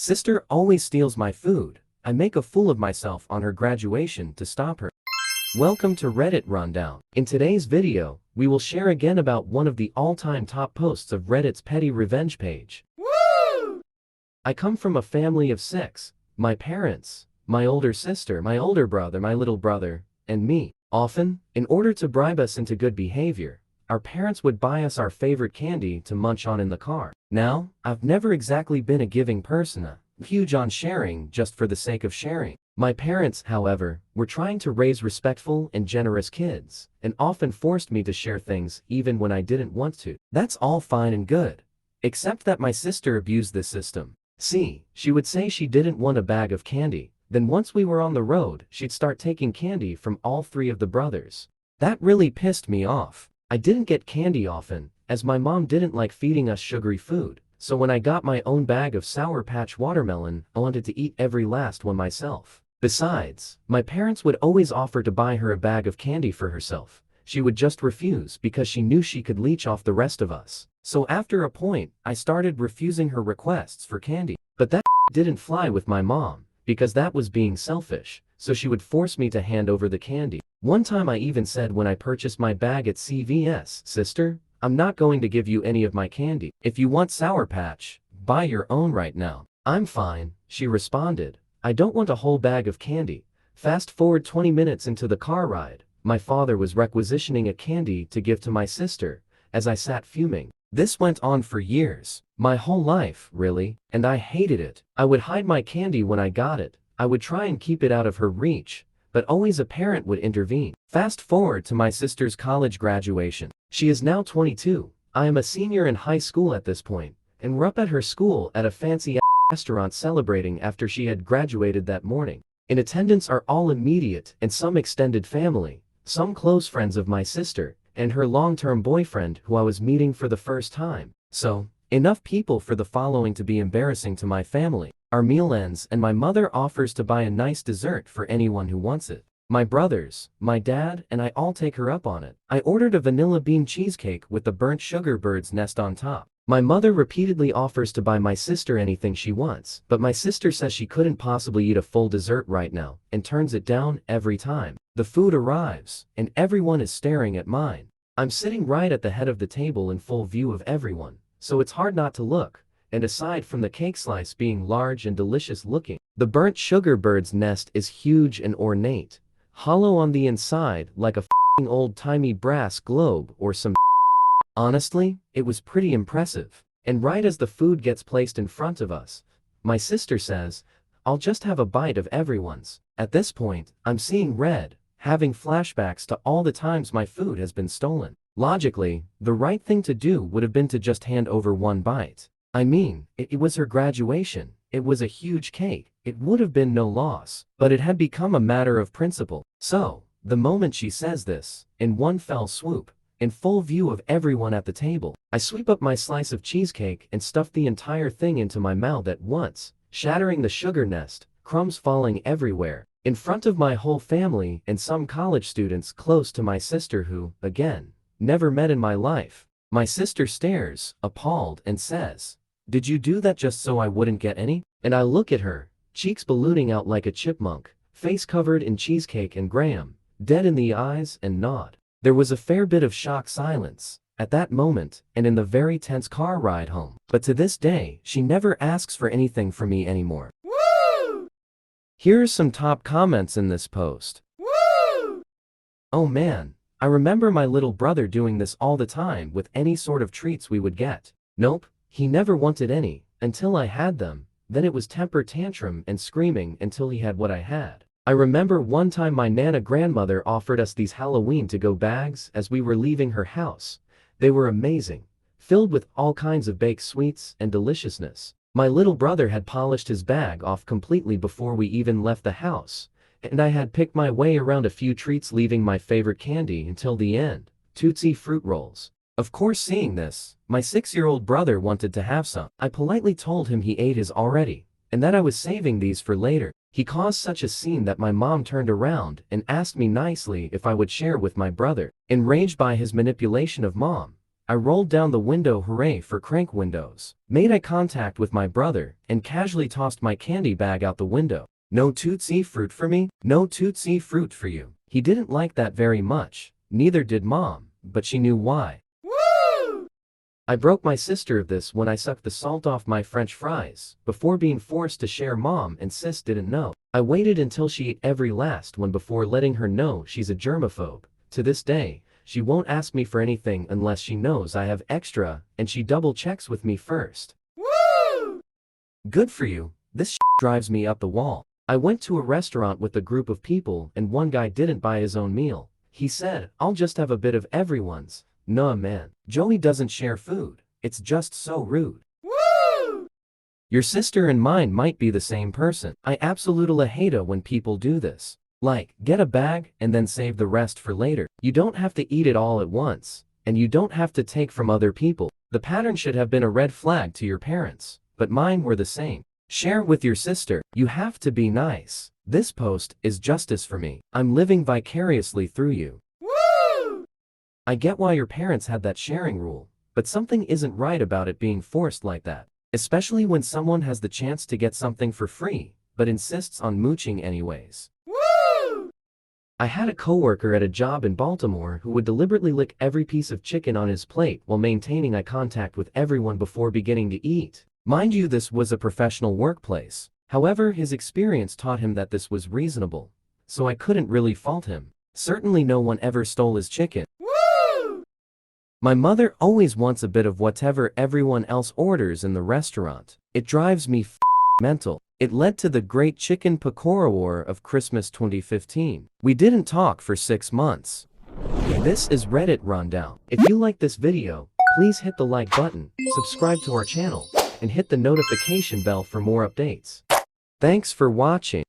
Sister always steals my food. I make a fool of myself on her graduation to stop her. Welcome to Reddit Rundown. In today's video, we will share again about one of the all-time top posts of Reddit's petty revenge page. Woo! I come from a family of 6. My parents, my older sister, my older brother, my little brother, and me. Often, in order to bribe us into good behavior, our parents would buy us our favorite candy to munch on in the car. Now, I've never exactly been a giving person, huge on sharing just for the sake of sharing. My parents, however, were trying to raise respectful and generous kids, and often forced me to share things even when I didn't want to. That's all fine and good. Except that my sister abused this system. See, she would say she didn't want a bag of candy, then once we were on the road, she'd start taking candy from all 3 of the brothers. That really pissed me off. I didn't get candy often, as my mom didn't like feeding us sugary food, so when I got my own bag of Sour Patch watermelon, I wanted to eat every last one myself. Besides, my parents would always offer to buy her a bag of candy for herself. She would just refuse because she knew she could leech off the rest of us. So after a point, I started refusing her requests for candy. But that didn't fly with my mom, because that was being selfish, so she would force me to hand over the candy. One time I even said when I purchased my bag at CVS, "Sister, I'm not going to give you any of my candy. If you want Sour Patch, buy your own right now." "I'm fine," she responded. "I don't want a whole bag of candy." Fast forward 20 minutes into the car ride, my father was requisitioning a candy to give to my sister, as I sat fuming. This went on for years, my whole life, really, and I hated it. I would hide my candy when I got it. I would try and keep it out of her reach, but always a parent would intervene. Fast forward to my sister's college graduation. She is now 22. I am a senior in high school at this point, and we're up at her school at a fancy restaurant celebrating after she had graduated that morning. In attendance are all immediate and some extended family, some close friends of my sister, and her long-term boyfriend who I was meeting for the first time. So, enough people for the following to be embarrassing to my family. Our meal ends and my mother offers to buy a nice dessert for anyone who wants it. My brothers, my dad, and I all take her up on it. I ordered a vanilla bean cheesecake with the burnt sugar bird's nest on top. My mother repeatedly offers to buy my sister anything she wants, but my sister says she couldn't possibly eat a full dessert right now, and turns it down every time. The food arrives, and everyone is staring at mine. I'm sitting right at the head of the table in full view of everyone, so it's hard not to look, and aside from the cake slice being large and delicious looking, the burnt sugar bird's nest is huge and ornate, hollow on the inside like a f***ing old-timey brass globe or some. Honestly, it was pretty impressive. And right as the food gets placed in front of us, my sister says, "I'll just have a bite of everyone's." At this point, I'm seeing red, having flashbacks to all the times my food has been stolen. Logically, the right thing to do would have been to just hand over one bite. I mean, it was her graduation, it was a huge cake, it would have been no loss, but it had become a matter of principle. So, the moment she says this, in one fell swoop, in full view of everyone at the table, I sweep up my slice of cheesecake and stuff the entire thing into my mouth at once, shattering the sugar nest, crumbs falling everywhere, in front of my whole family and some college students close to my sister who, again, never met in my life. My sister stares, appalled, and says, "Did you do that just so I wouldn't get any?" And I look at her, cheeks ballooning out like a chipmunk, face covered in cheesecake and graham, dead in the eyes, and nod. There was a fair bit of shocked silence at that moment and in the very tense car ride home. But to this day, she never asks for anything from me anymore. Woo! Here are some top comments in this post. Woo! "Oh man, I remember my little brother doing this all the time with any sort of treats we would get. Nope, he never wanted any, until I had them, then it was temper tantrum and screaming until he had what I had. I remember one time my Nana grandmother offered us these Halloween to-go bags as we were leaving her house. They were amazing, filled with all kinds of baked sweets and deliciousness. My little brother had polished his bag off completely before we even left the house, and I had picked my way around a few treats leaving my favorite candy until the end, Tootsie Fruit Rolls. Of course, seeing this, my 6-year-old brother wanted to have some. I politely told him he ate his already, and that I was saving these for later. He caused such a scene that my mom turned around and asked me nicely if I would share with my brother. Enraged by his manipulation of mom, I rolled down the window, hooray for crank windows. Made eye contact with my brother, and casually tossed my candy bag out the window. No Tootsie fruit for me? No Tootsie fruit for you. He didn't like that very much. Neither did Mom, but she knew why. Woo! I broke my sister of this when I sucked the salt off my French fries, before being forced to share. Mom and sis didn't know. I waited until she ate every last one before letting her know she's a germaphobe. To this day, she won't ask me for anything unless she knows I have extra, and she double checks with me first. Woo! Good for you. This drives me up the wall. I went to a restaurant with a group of people and one guy didn't buy his own meal. He said, "I'll just have a bit of everyone's." Nah man, Joey doesn't share food. It's just so rude. Woo! Your sister and mine might be the same person. I absolutely hate it when people do this. Like, get a bag and then save the rest for later. You don't have to eat it all at once, and you don't have to take from other people. The pattern should have been a red flag to your parents, but mine were the same. Share with your sister. You have to be nice. This post is justice for me. I'm living vicariously through you. Woo! I get why your parents had that sharing rule, but something isn't right about it being forced like that. Especially when someone has the chance to get something for free, but insists on mooching anyways. Woo! I had a coworker at a job in Baltimore who would deliberately lick every piece of chicken on his plate while maintaining eye contact with everyone before beginning to eat. Mind you, this was a professional workplace. However, his experience taught him that this was reasonable, so I couldn't really fault him. Certainly no one ever stole his chicken. Woo! My mother always wants a bit of whatever everyone else orders in the restaurant. It drives me mental. It led to the Great Chicken Pakora War of Christmas 2015. We didn't talk for 6 months. This is Reddit Rundown. If you like this video, please hit the like button, subscribe to our channel, and hit the notification bell for more updates. Thanks for watching.